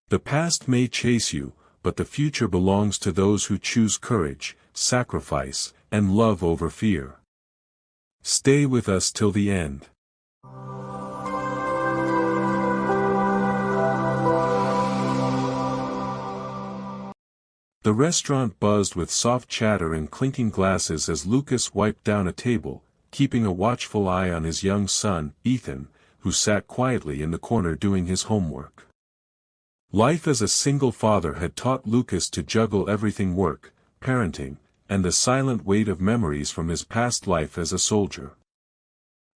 The past may chase you, but the future belongs to those who choose courage, sacrifice, and love over fear. Stay with us till the end. The restaurant buzzed with soft chatter and clinking glasses as Lucas wiped down a table, keeping a watchful eye on his young son, Ethan, who sat quietly in the corner doing his homework. Life as a single father had taught Lucas to juggle everything: work, parenting, and the silent weight of memories from his past life as a soldier.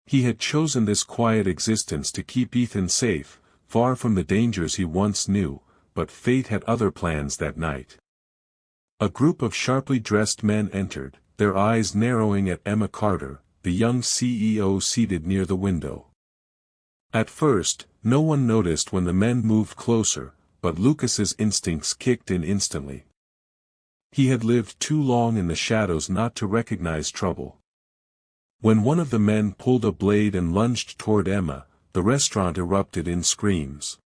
He had chosen this quiet existence to keep Ethan safe, far from the dangers he once knew, but fate had other plans that night. A group of sharply dressed men entered, their eyes narrowing at Emma Carter, the young CEO seated near the window. At first, no one noticed when the men moved closer, but Lucas's instincts kicked in instantly. He had lived too long in the shadows not to recognize trouble. When one of the men pulled a blade and lunged toward Emma, the restaurant erupted in screams.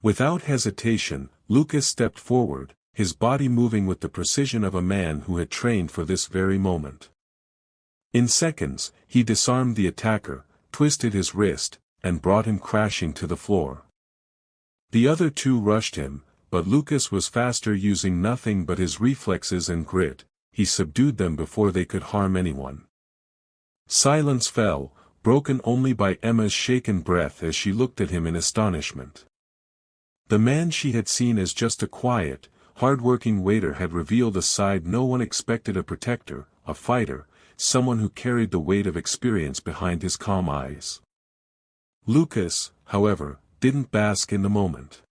Without hesitation, Lucas stepped forward, his body moving with the precision of a man who had trained for this very moment. In seconds, he disarmed the attacker, twisted his wrist, and brought him crashing to the floor. The other two rushed him, but Lucas was faster, using nothing but his reflexes and grit. He subdued them before they could harm anyone. Silence fell, broken only by Emma's shaken breath as she looked at him in astonishment. The man she had seen as just a quiet, hard-working waiter had revealed a side no one expected: a protector, a fighter, someone who carried the weight of experience behind his calm eyes. Lucas, however, didn't bask in the moment.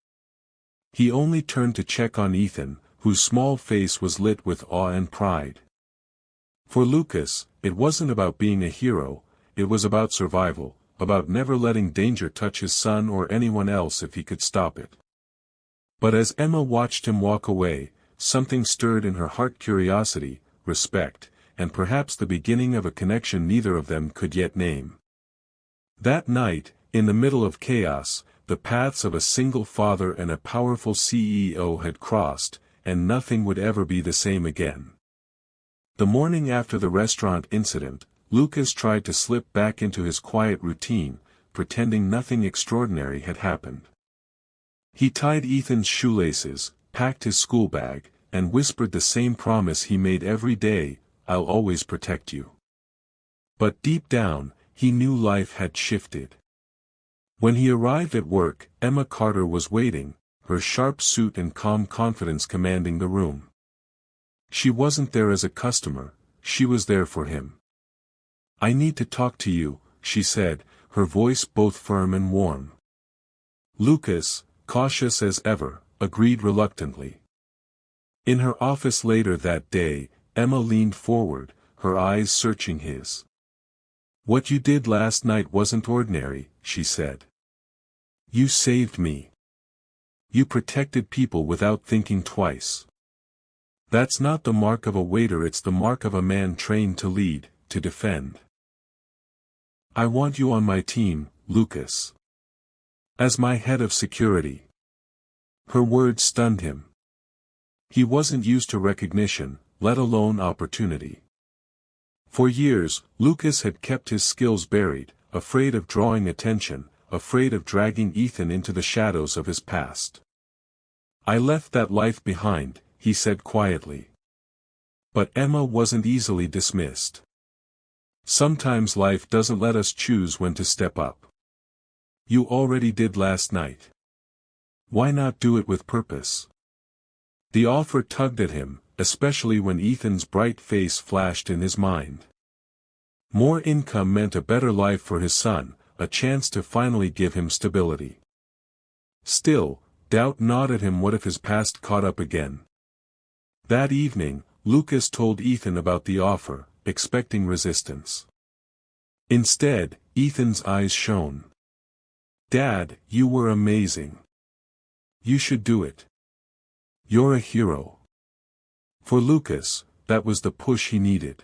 He only turned to check on Ethan, whose small face was lit with awe and pride. For Lucas, it wasn't about being a hero, it was about survival, about never letting danger touch his son or anyone else if he could stop it. But as Emma watched him walk away, something stirred in her heart: curiosity, respect, and perhaps the beginning of a connection neither of them could yet name. That night, in the middle of chaos, the paths of a single father and a powerful CEO had crossed, and nothing would ever be the same again. The morning after the restaurant incident, Lucas tried to slip back into his quiet routine, pretending nothing extraordinary had happened. He tied Ethan's shoelaces, packed his school bag, and whispered the same promise he made every day: "I'll always protect you." But deep down, he knew life had shifted. When he arrived at work, Emma Carter was waiting, her sharp suit and calm confidence commanding the room. She wasn't there as a customer, she was there for him. "I need to talk to you," she said, her voice both firm and warm. Lucas, cautious as ever, agreed reluctantly. In her office later that day, Emma leaned forward, her eyes searching his. "What you did last night wasn't ordinary," she said. "You saved me. You protected people without thinking twice. That's not the mark of a waiter, it's the mark of a man trained to lead, to defend. I want you on my team, Lucas. As my head of security." Her words stunned him. He wasn't used to recognition, let alone opportunity. For years, Lucas had kept his skills buried, afraid of drawing attention, afraid of dragging Ethan into the shadows of his past. "I left that life behind," he said quietly. But Emma wasn't easily dismissed. "Sometimes life doesn't let us choose when to step up. You already did last night. Why not do it with purpose?" The offer tugged at him, especially when Ethan's bright face flashed in his mind. More income meant a better life for his son, a chance to finally give him stability. Still, doubt gnawed at him. What if his past caught up again? That evening, Lucas told Ethan about the offer, expecting resistance. Instead, Ethan's eyes shone. "Dad, you were amazing. You should do it. You're a hero." For Lucas, that was the push he needed.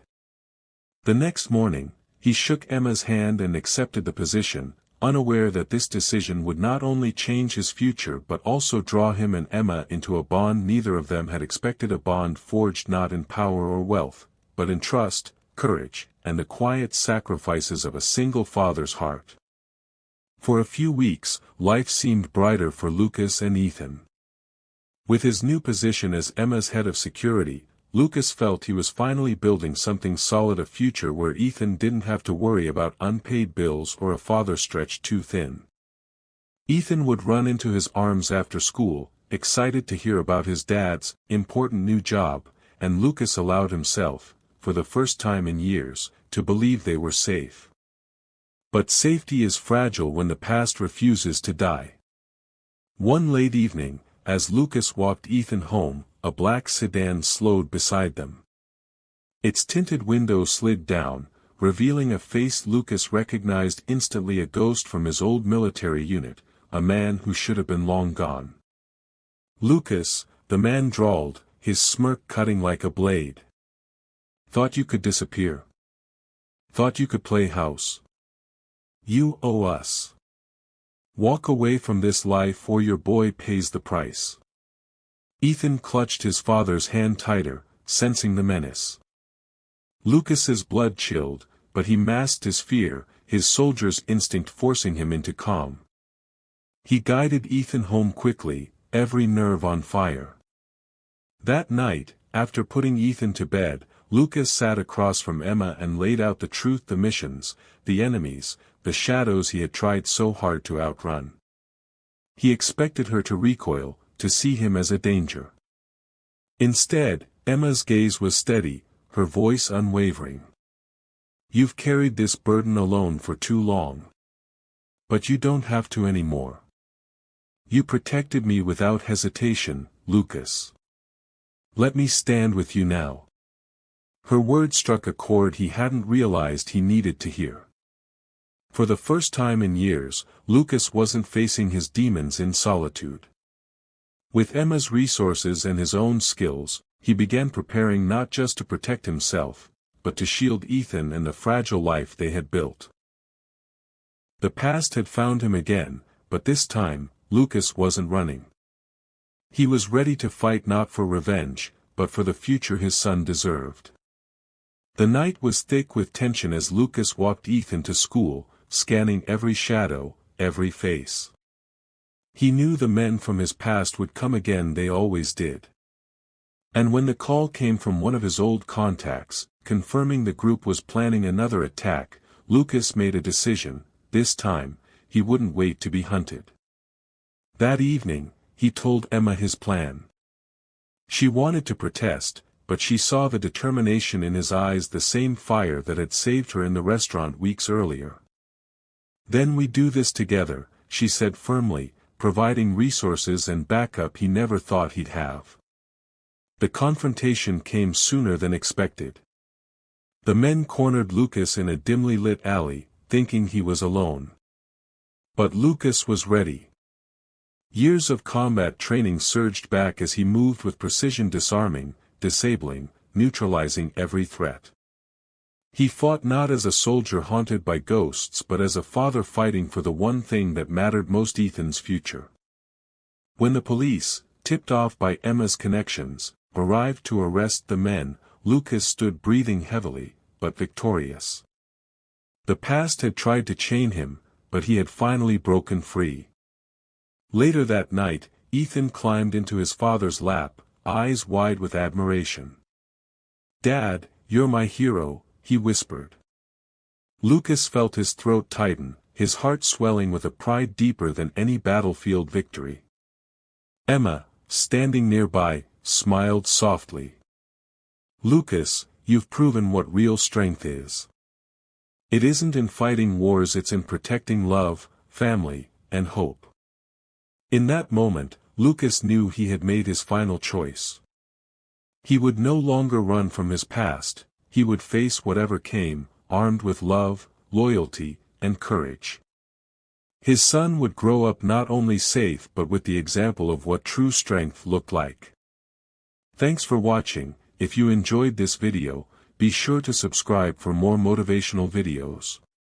The next morning, he shook Emma's hand and accepted the position, unaware that this decision would not only change his future but also draw him and Emma into a bond neither of them had expected, a bond forged not in power or wealth, but in trust, courage, and the quiet sacrifices of a single father's heart. For a few weeks, life seemed brighter for Lucas and Ethan. With his new position as Emma's head of security, Lucas felt he was finally building something solid, a future where Ethan didn't have to worry about unpaid bills or a father stretched too thin. Ethan would run into his arms after school, excited to hear about his dad's important new job, and Lucas allowed himself, for the first time in years, to believe they were safe. But safety is fragile when the past refuses to die. One late evening, as Lucas walked Ethan home, a black sedan slowed beside them. Its tinted windows slid down, revealing a face Lucas recognized instantly, a ghost from his old military unit, a man who should have been long gone. "Lucas," the man drawled, his smirk cutting like a blade. "Thought you could disappear. Thought you could play house. You owe us. Walk away from this life or your boy pays the price." Ethan clutched his father's hand tighter, sensing the menace. Lucas's blood chilled, but he masked his fear, his soldier's instinct forcing him into calm. He guided Ethan home quickly, every nerve on fire. That night, after putting Ethan to bed, Lucas sat across from Emma and laid out the truth, the missions, the enemies, the shadows he had tried so hard to outrun. He expected her to recoil, to see him as a danger. Instead, Emma's gaze was steady, her voice unwavering. "You've carried this burden alone for too long. But you don't have to anymore. You protected me without hesitation, Lucas. Let me stand with you now." Her words struck a chord he hadn't realized he needed to hear. For the first time in years, Lucas wasn't facing his demons in solitude. With Emma's resources and his own skills, he began preparing not just to protect himself, but to shield Ethan and the fragile life they had built. The past had found him again, but this time, Lucas wasn't running. He was ready to fight, not for revenge, but for the future his son deserved. The night was thick with tension as Lucas walked Ethan to school, scanning every shadow, every face. He knew the men from his past would come again, they always did. And when the call came from one of his old contacts, confirming the group was planning another attack, Lucas made a decision. This time, he wouldn't wait to be hunted. That evening, he told Emma his plan. She wanted to protest, but she saw the determination in his eyes, the same fire that had saved her in the restaurant weeks earlier. "Then we do this together," she said firmly, providing resources and backup he never thought he'd have. The confrontation came sooner than expected. The men cornered Lucas in a dimly lit alley, thinking he was alone. But Lucas was ready. Years of combat training surged back as he moved with precision, disarming, disabling, neutralizing every threat. He fought not as a soldier haunted by ghosts but as a father fighting for the one thing that mattered most, Ethan's future. When the police, tipped off by Emma's connections, arrived to arrest the men, Lucas stood breathing heavily, but victorious. The past had tried to chain him, but he had finally broken free. Later that night, Ethan climbed into his father's lap, eyes wide with admiration. "Dad, you're my hero," he whispered. Lucas felt his throat tighten, his heart swelling with a pride deeper than any battlefield victory. Emma, standing nearby, smiled softly. "Lucas, you've proven what real strength is. It isn't in fighting wars, it's in protecting love, family, and hope." In that moment, Lucas knew he had made his final choice. He would no longer run from his past, he would face whatever came, armed with love, loyalty, and courage. His son would grow up not only safe but with the example of what true strength looked like. Thanks for watching. If you enjoyed this video, be sure to subscribe for more motivational videos.